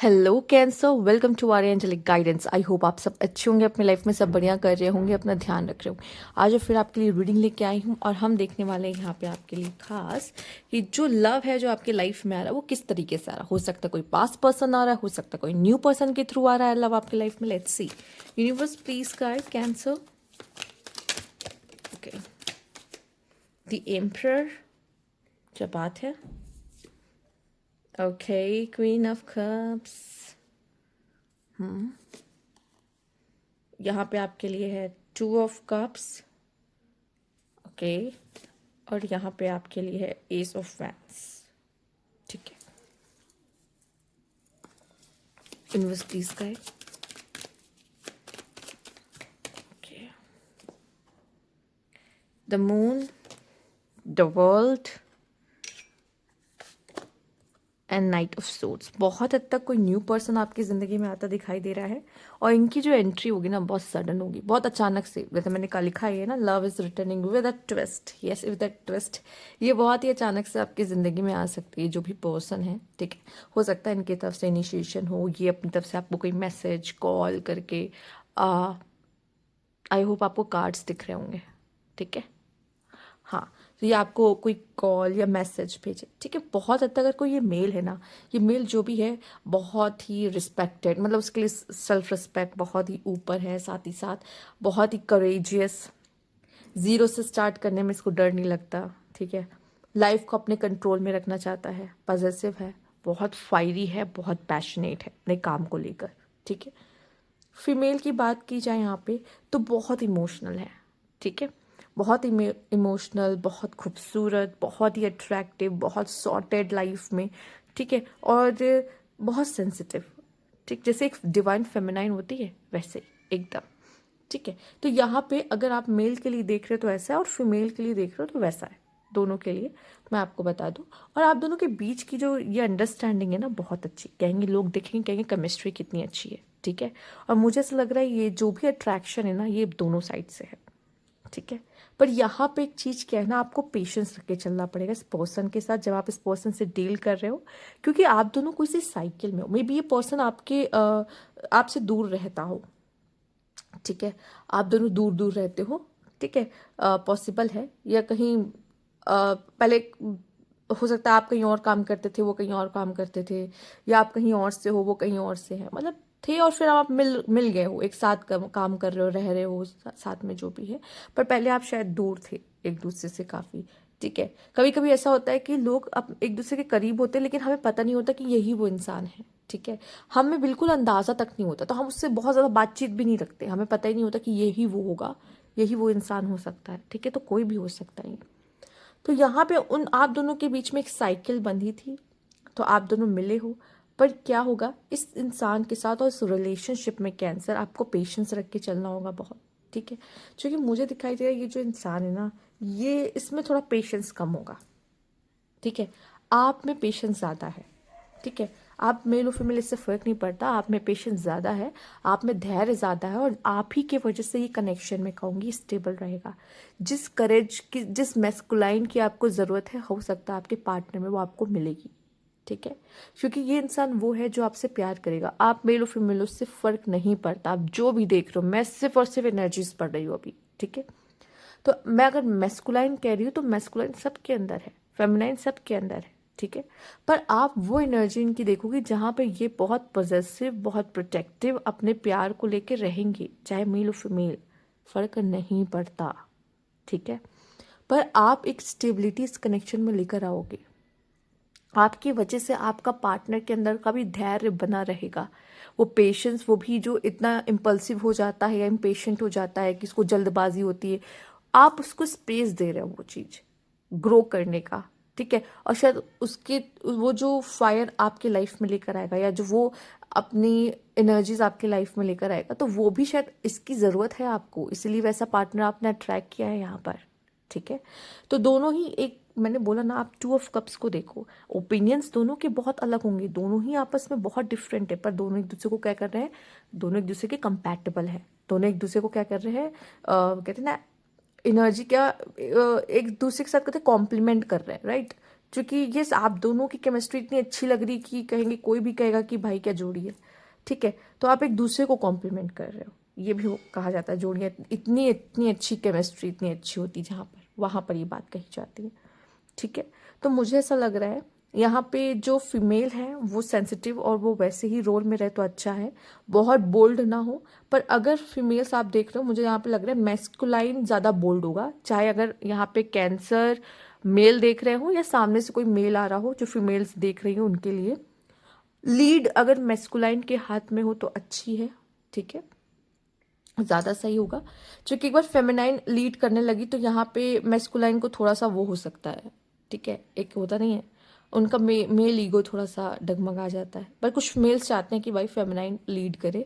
Hello cancers, welcome to our angelic guidance. I hope आप सब अच्छे होंगे, अपने लाइफ में सब बढ़िया कर रहे होंगे, अपना ध्यान रख रहे होंगे। आज फिर आपके लिए रीडिंग लेके आई हूँ और हम देखने वाले हैं यहाँ पे आपके लिए खास कि जो लव है जो आपके लाइफ में आ रहा है वो किस तरीके से आ रहा है। हो सकता है कोई पास्ट पर्सन आ रहा है, हो सकता है कोई न्यू पर्सन के थ्रू आ रहा है लव आपके लाइफ में। Let's see. Universe please guide cancer. Okay, the emperor, क्या बात है। Okay, queen of cups. यहाँ पे आपके लिए है टू ऑफ कप्स। ओके, और यहाँ पे आपके लिए है एस ऑफ वैंड्स। ठीक है, universe please guide. Okay, the moon, the world and night of swords. बहुत हद तक कोई न्यू पर्सन आपकी ज़िंदगी में आता दिखाई दे रहा है और इनकी जो एंट्री होगी ना बहुत सडन होगी, बहुत अचानक से। जैसे मैंने कल लिखा है ना, love is returning with a twist. Yes, with a twist. ये बहुत ही अचानक से आपकी ज़िंदगी में आ सकती है जो भी पर्सन है। ठीक है, हो सकता है इनकी तरफ से इनिशिएशन हो, ये अपनी तरफ से आपको कोई मैसेज कॉल करके। आई होप आपको कार्ड्स दिख रहे होंगे। ठीक है, हाँ, तो ये आपको कोई कॉल या मैसेज भेजे। ठीक है, बहुत हद तक अगर कोई ये मेल है ना, ये मेल जो भी है बहुत ही रिस्पेक्टेड, मतलब उसके लिए सेल्फ रिस्पेक्ट बहुत ही ऊपर है, साथ ही साथ बहुत ही करेजियस। ज़ीरो से स्टार्ट करने में इसको डर नहीं लगता। ठीक है, लाइफ को अपने कंट्रोल में रखना चाहता है, पॉजिटिव है, बहुत फायरी है, बहुत पैशनेट है अपने काम को लेकर। ठीक है, फीमेल की बात की जाए यहाँ पे तो बहुत इमोशनल है। ठीक है, बहुत इमोशनल, बहुत खूबसूरत, बहुत ही अट्रैक्टिव, बहुत सॉर्टेड लाइफ में। ठीक है, और बहुत सेंसिटिव। ठीक, जैसे एक डिवाइन फेमिनाइन होती है वैसे ही एकदम। ठीक है, तो यहाँ पे अगर आप मेल के लिए देख रहे हो तो ऐसा है और फीमेल के लिए देख रहे हो तो वैसा है। दोनों के लिए मैं आपको बता दूं। और आप दोनों के बीच की जो ये अंडरस्टैंडिंग है ना बहुत अच्छी, कहेंगे लोग, देखेंगे कहेंगे केमिस्ट्री कितनी अच्छी है। ठीक है, और मुझे ऐसा लग रहा है ये जो भी अट्रैक्शन है ना ये दोनों साइड से है। ठीक है, पर यहाँ पे एक चीज़ क्या है ना, आपको पेशेंस रख के चलना पड़ेगा इस पर्सन के साथ जब आप इस पर्सन से डील कर रहे हो। क्योंकि आप दोनों कोई सी साइकिल में हो, मे बी ये पर्सन आपके आपसे दूर रहता हो। ठीक है, आप दोनों दूर दूर रहते हो। ठीक है, पॉसिबल है, या कहीं पहले हो सकता है आप कहीं और काम करते थे, वो कहीं और काम करते थे, या आप कहीं और से हो, वो कहीं और से है, मतलब थे और फिर आप मिल गए हो, एक साथ काम कर रहे हो, रह रहे हो साथ में जो भी है। पर पहले आप शायद दूर थे एक दूसरे से काफ़ी। ठीक है, कभी कभी ऐसा होता है कि लोग अब एक दूसरे के करीब होते हैं लेकिन हमें पता नहीं होता कि यही वो इंसान है। ठीक है, हमें बिल्कुल अंदाज़ा तक नहीं होता, तो हम उससे बहुत ज़्यादा बातचीत भी नहीं रखते, हमें पता ही नहीं होता कि यही वो होगा, यही वो इंसान हो सकता है। ठीक है, तो कोई भी हो सकता है। तो यहाँ पे उन आप दोनों के बीच में एक साइकिल बंधी थी, तो आप दोनों मिले हो। पर क्या होगा इस इंसान के साथ और इस रिलेशनशिप में कैंसर, आपको पेशेंस रख के चलना होगा बहुत। ठीक है, क्योंकि मुझे दिखाई दे रहा है ये जो इंसान है ना, ये इसमें थोड़ा पेशेंस कम होगा। ठीक है, आप में पेशेंस ज़्यादा है। ठीक है, आप मेल और फीमेल इससे फ़र्क नहीं पड़ता, आप में पेशेंस ज़्यादा है, आप में धैर्य ज़्यादा है, और आप ही के वजह से ये कनेक्शन में कहूँगी स्टेबल रहेगा। जिस करेज की, जिस मैस्कुलाइन की आपको ज़रूरत है, हो सकता है आपके पार्टनर में वो आपको मिलेगी। ठीक है, क्योंकि ये इंसान वो है जो आपसे प्यार करेगा। आप मेल और फीमेल उससे फ़र्क नहीं पड़ता, आप जो भी देख रहे हो, मैं सिर्फ और सिर्फ एनर्जीज पढ़ रही हूँ अभी। ठीक है, तो मैं अगर मैस्कुलाइन कह रही हूँ तो मैस्कुलाइन सबके अंदर है, फेमिनाइन सबके अंदर है। ठीक है, पर आप वो एनर्जी इनकी देखोगे जहाँ पे ये बहुत पॉजेसिव, बहुत प्रोटेक्टिव अपने प्यार को लेके रहेंगे, चाहे मेल और फीमेल, फर्क नहीं पड़ता। ठीक है, पर आप एक स्टेबिलिटी इस कनेक्शन में लेकर आओगे। आपकी वजह से आपका पार्टनर के अंदर का भी धैर्य बना रहेगा, वो पेशेंस, वो भी जो इतना इम्पल्सिव हो जाता है या इम्पेशेंट हो जाता है कि उसको जल्दबाजी होती है, आप उसको स्पेस दे रहे हो वो चीज़ ग्रो करने का। ठीक है, और शायद उसके वो जो फायर आपके लाइफ में लेकर आएगा, या जो वो अपनी एनर्जीज आपके लाइफ में लेकर आएगा, तो वो भी शायद इसकी ज़रूरत है आपको, इसलिए वैसा पार्टनर आपने अट्रैक्ट किया है यहाँ पर। ठीक है, तो दोनों ही एक, मैंने बोला ना, आप टू ऑफ कप्स को देखो, ओपिनियंस दोनों के बहुत अलग होंगे, दोनों ही आपस में बहुत डिफरेंट है, पर दोनों एक दूसरे को क्या कर रहे हैं, दोनों एक दूसरे के कंपैटिबल है, दोनों एक दूसरे को क्या कर रहे हैं, कहते हैं ना, एनर्जी क्या, एक दूसरे के साथ कहते हैं कॉम्प्लीमेंट कर रहे हैं, राइट। क्योंकि ये आप दोनों की केमिस्ट्री इतनी अच्छी लग रही कि कहेंगे, कोई भी कहेगा कि भाई क्या जोड़ी है, ठीक है। तो आप एक दूसरे को कॉम्प्लीमेंट कर रहे हो, ये भी कहा जाता है जोड़ियाँ इतनी इतनी अच्छी केमिस्ट्री इतनी अच्छी होती जहाँ पर, वहाँ पर ये बात कही जाती है, ठीक है। तो मुझे ऐसा लग रहा है यहाँ पे जो फीमेल है वो सेंसिटिव और वो वैसे ही रोल में रहे तो अच्छा है, बहुत बोल्ड ना हो। पर अगर फीमेल्स आप देख रहे हो, मुझे यहाँ पे लग रहा है मैस्कुलाइन ज़्यादा बोल्ड होगा, चाहे अगर यहाँ पे कैंसर मेल देख रहे हो या सामने से कोई मेल आ रहा हो, जो फीमेल्स देख रही हो उनके लिए लीड अगर मैस्कुलाइन के हाथ में हो तो अच्छी है, ठीक है, ज़्यादा सही होगा। क्योंकि एक बार फेमिनाइन लीड करने लगी तो यहाँ पे मैस्कुलाइन को थोड़ा सा वो हो सकता है, ठीक है, एक होता नहीं है उनका मेल ईगो थोड़ा सा डगमगा जाता है। पर कुछ मेल्स चाहते हैं कि भाई फेमिनाइन लीड करे,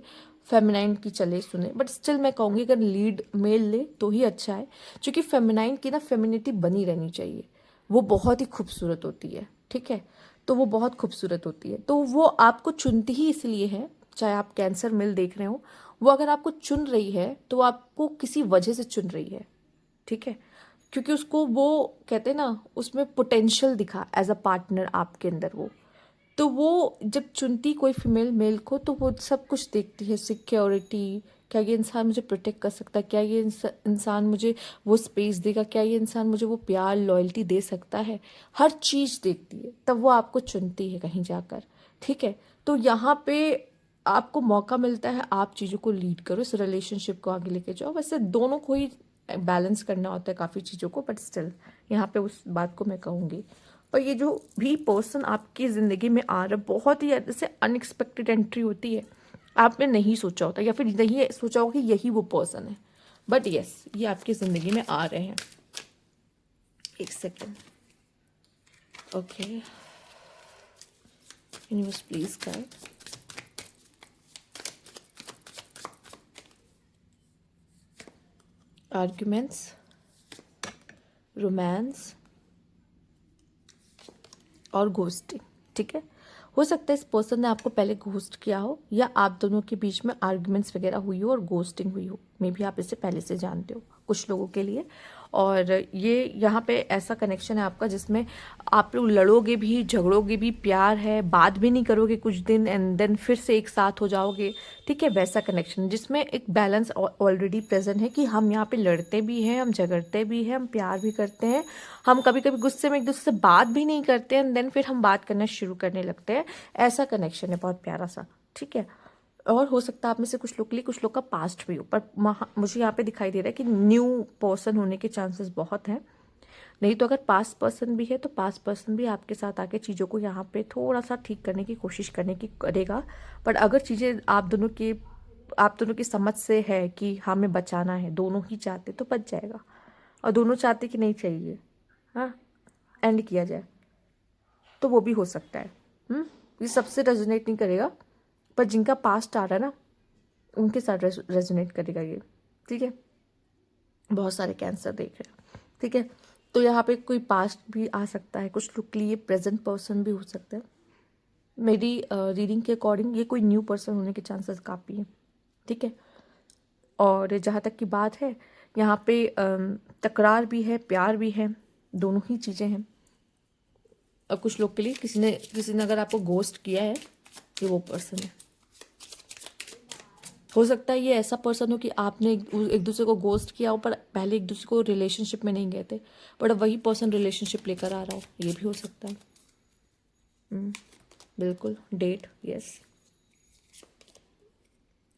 फेमिनाइन की चले सुने, बट स्टिल मैं कहूँगी अगर लीड मेल ले तो ही अच्छा है। क्योंकि फेमिनाइन की ना फेमिनिटी बनी रहनी चाहिए, वो बहुत ही खूबसूरत होती है, ठीक है। तो वो बहुत खूबसूरत होती है, तो वो आपको चुनती ही इसलिए है, चाहे आप कैंसर मेल देख रहे हो, वो अगर आपको चुन रही है तो वो आपको किसी वजह से चुन रही है, ठीक है। क्योंकि उसको वो कहते हैं ना, उसमें पोटेंशियल दिखा एज अ पार्टनर आपके अंदर वो। तो वो जब चुनती कोई फीमेल मेल को तो वो सब कुछ देखती है, सिक्योरिटी, क्या ये इंसान मुझे प्रोटेक्ट कर सकता है, क्या ये इंसान मुझे वो स्पेस देगा, क्या ये इंसान मुझे वो प्यार लॉयल्टी दे सकता है, हर चीज़ देखती है, तब वो आपको चुनती है कहीं जाकर, ठीक है। तो यहाँ पे आपको मौका मिलता है, आप चीज़ों को लीड करो, इस रिलेशनशिप को आगे लेके जाओ। वैसे दोनों को ही बैलेंस करना होता है काफ़ी चीज़ों को, बट स्टिल यहाँ पे उस बात को मैं कहूँगी। और ये जो भी पर्सन आपकी ज़िंदगी में आ रहा है, बहुत ही जैसे अनएक्सपेक्टेड एंट्री होती है, आपने नहीं सोचा होता या फिर नहीं सोचा होगा कि यही वो पर्सन है, बट यस ये आपकी ज़िंदगी में आ रहे हैं। एक second, okay, universe please guide. Arguments, romance और घोस्टिंग, ठीक है। हो सकता है इस पर्सन ने आपको पहले घोस्ट किया हो या आप दोनों के बीच में आर्ग्यूमेंट्स वगैरह हुई हो और घोस्टिंग हुई हो, मे बी आप इसे पहले से जानते हो कुछ लोगों के लिए। और ये यहाँ पे ऐसा कनेक्शन है आपका जिसमें आप लोग लड़ोगे भी, झगड़ोगे भी, प्यार है, बात भी नहीं करोगे कुछ दिन एंड देन फिर से एक साथ हो जाओगे, ठीक है। वैसा कनेक्शन जिसमें एक बैलेंस ऑलरेडी प्रेजेंट है कि हम यहाँ पे लड़ते भी हैं, हम झगड़ते भी हैं, हम प्यार भी करते हैं, हम कभी कभी गुस्से में एक दूसरे से बात भी नहीं करते हैं देन फिर हम बात करना शुरू करने लगते हैं। ऐसा कनेक्शन है बहुत प्यारा सा, ठीक है। और हो सकता है आप में से कुछ लोग के लिए कुछ लोग का पास्ट भी हो, पर मुझे यहाँ पे दिखाई दे रहा है कि न्यू पर्सन होने के चांसेस बहुत हैं। नहीं तो अगर पास्ट पर्सन भी है तो पास्ट पर्सन भी आपके साथ आके चीज़ों को यहाँ पे थोड़ा सा ठीक करने की कोशिश करने की करेगा। बट अगर चीज़ें आप दोनों की समझ से है कि हमें बचाना है, दोनों ही चाहते तो बच जाएगा, और दोनों चाहते कि नहीं चाहिए, हाँ, एंड किया जाए, तो वो भी हो सकता है। ये सबसे रेजोनेट नहीं करेगा, पर जिनका पास्ट आ रहा है ना उनके साथ रेजोनेट करेगा ये, ठीक है। बहुत सारे कैंसर देख रहे हैं, ठीक है। तो यहाँ पे कोई पास्ट भी आ सकता है, कुछ लोग के लिए प्रेजेंट पर्सन भी हो सकता है। मेरी रीडिंग के अकॉर्डिंग ये कोई न्यू पर्सन होने के चांसेस काफ़ी हैं, ठीक है। और जहाँ तक की बात है, यहाँ पे तकरार भी है, प्यार भी है, दोनों ही चीज़ें हैं। और कुछ लोग के लिए किसी ने अगर आपको घोस्ट किया है, ये वो पर्सन है। हो सकता है ये ऐसा पर्सन हो कि आपने एक दूसरे को घोस्ट किया हो, पर पहले एक दूसरे को रिलेशनशिप में नहीं गए थे, बट अब वही पर्सन रिलेशनशिप लेकर आ रहा हो, ये भी हो सकता है। बिल्कुल, date, yes,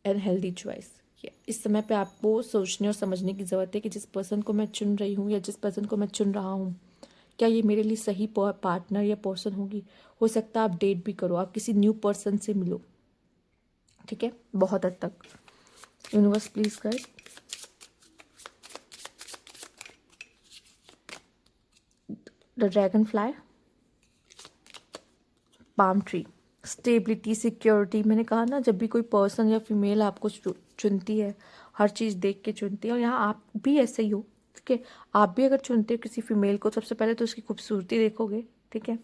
and healthy choice. इस समय पे आपको सोचने और समझने की ज़रूरत है कि जिस पर्सन को मैं चुन रही हूँ या जिस पर्सन को मैं चुन रहा हूँ, क्या ये मेरे लिए सही पार्टनर या पर्सन होगी। हो सकता है आप डेट भी करो, आप किसी न्यू पर्सन से मिलो, ठीक है, बहुत हद तक। Universe please guide. The dragon fly, palm tree, stability, security. मैंने कहा ना, जब भी कोई पर्सन या फीमेल आपको चुनती है, हर चीज़ देख के चुनती है, और यहाँ आप भी ऐसे ही हो, ठीक है। आप भी अगर चुनते हो किसी फीमेल को, सबसे पहले तो उसकी खूबसूरती देखोगे, ठीक है,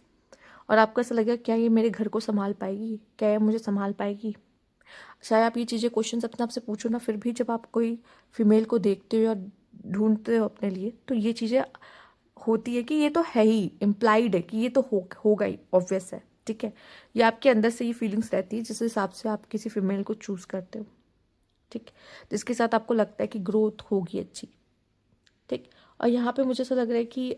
और आपको ऐसा लगेगा क्या ये मेरे घर को संभाल पाएगी, क्या ये मुझे संभाल पाएगी। शायद आप ये चीज़ें क्वेश्चन अपने आप से पूछो ना, फिर भी जब आप कोई फीमेल को देखते हो या ढूंढते हो अपने लिए, तो ये चीज़ें होती है कि ये तो है ही, इम्प्लाइड है कि ये तो होगा ही, ऑब्वियस है, ठीक है। ये आपके अंदर से ये फीलिंग्स रहती है जिस हिसाब से आप किसी फीमेल को चूज़ करते हो, ठीक, जिसके साथ आपको लगता है कि ग्रोथ होगी अच्छी, ठीक। और यहाँ पे मुझे ऐसा लग रहा है कि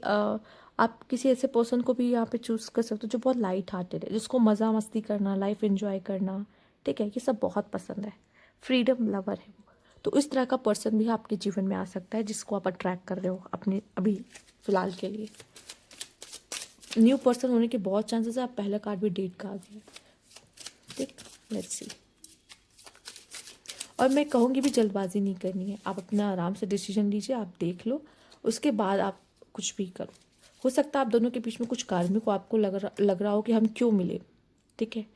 आप किसी ऐसे पर्सन को भी यहाँ पे चूज़ कर सकते हो जो बहुत लाइट हार्टेड है, जिसको मज़ा मस्ती करना, लाइफ एंजॉय करना, ठीक है, ये सब बहुत पसंद है, फ्रीडम लवर है वो। तो इस तरह का पर्सन भी आपके जीवन में आ सकता है जिसको आप अट्रैक्ट कर रहे हो अपने अभी फिलहाल के लिए। न्यू पर्सन होने के बहुत चांसेस है। आप पहला कार्ड भी डेट का आ गया, ठीक। Let's see. और मैं कहूँगी भी जल्दबाजी नहीं करनी है, आप अपना आराम से डिसीजन लीजिए, आप देख लो, उसके बाद आप कुछ भी करो। हो सकता है आप दोनों के बीच में कुछ कार्मिक को आपको लग रहा हो कि हम क्यों मिले, ठीक है।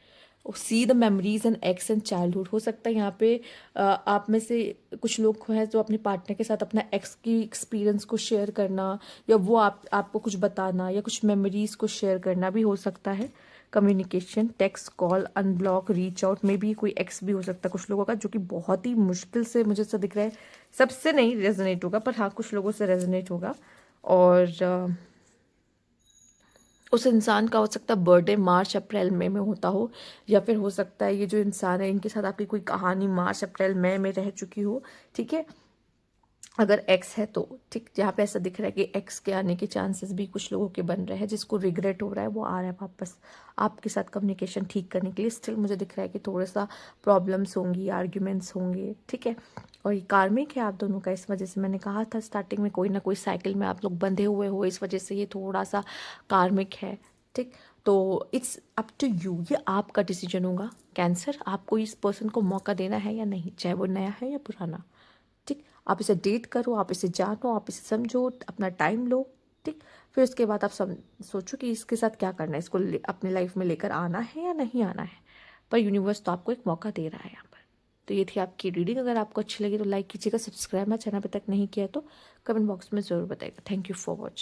See the memories and x and childhood. हो सकता है यहाँ पे आप में से कुछ लोग हैं जो अपने पार्टनर के साथ अपना एक्स की एक्सपीरियंस को शेयर करना, या वो आपको कुछ बताना, या कुछ मेमोरीज को शेयर करना भी हो सकता है। Communication, text, call, unblock, reach out में भी कोई एक्स भी हो सकता है कुछ लोगों का, जो कि बहुत ही मुश्किल से मुझे ऐसा दिख रहा है, सबसे नहीं रेजोनेट होगा, पर हाँ कुछ लोगों से रेजोनेट होगा। और उस इंसान का हो सकता है बर्थडे मार्च अप्रैल मई में होता हो, या फिर हो सकता है ये जो इंसान है इनके साथ आपकी कोई कहानी मार्च अप्रैल मई में रह चुकी हो, ठीक है। अगर एक्स है तो ठीक, जहाँ पे ऐसा दिख रहा है कि एक्स के आने के चांसेस भी कुछ लोगों के बन रहे हैं, जिसको रिग्रेट हो रहा है वो आ रहा है वापस आपके साथ कम्युनिकेशन ठीक करने के लिए। स्टिल मुझे दिख रहा है कि थोड़ा सा प्रॉब्लम्स होंगी, आर्ग्यूमेंट्स होंगे, ठीक है। और ये कार्मिक है आप दोनों का, इस वजह से मैंने कहा था स्टार्टिंग में कोई ना कोई साइकिल में आप लोग बंधे हुए हो, इस वजह से ये थोड़ा सा कार्मिक है, ठीक। तो इट्स अप टू यू, ये आपका डिसीजन होगा कैंसर, आपको इस पर्सन को मौका देना है या नहीं, चाहे वो नया है या पुराना, ठीक। आप इसे डेट करो, आप इसे जानो, आप इसे समझो, अपना टाइम लो, ठीक। फिर उसके बाद आप सोचो कि इसके साथ क्या करना है, इसको अपनी लाइफ में लेकर आना है या नहीं आना है। पर यूनिवर्स तो आपको एक मौका दे रहा है यहाँ पर। तो ये थी आपकी रीडिंग। अगर आपको अच्छी लगी तो लाइक कीजिएगा, सब्सक्राइब मेरा चैनल अभी तक नहीं किया है तो कमेंट बॉक्स में ज़रूर बताइएगा। Thank you for watching.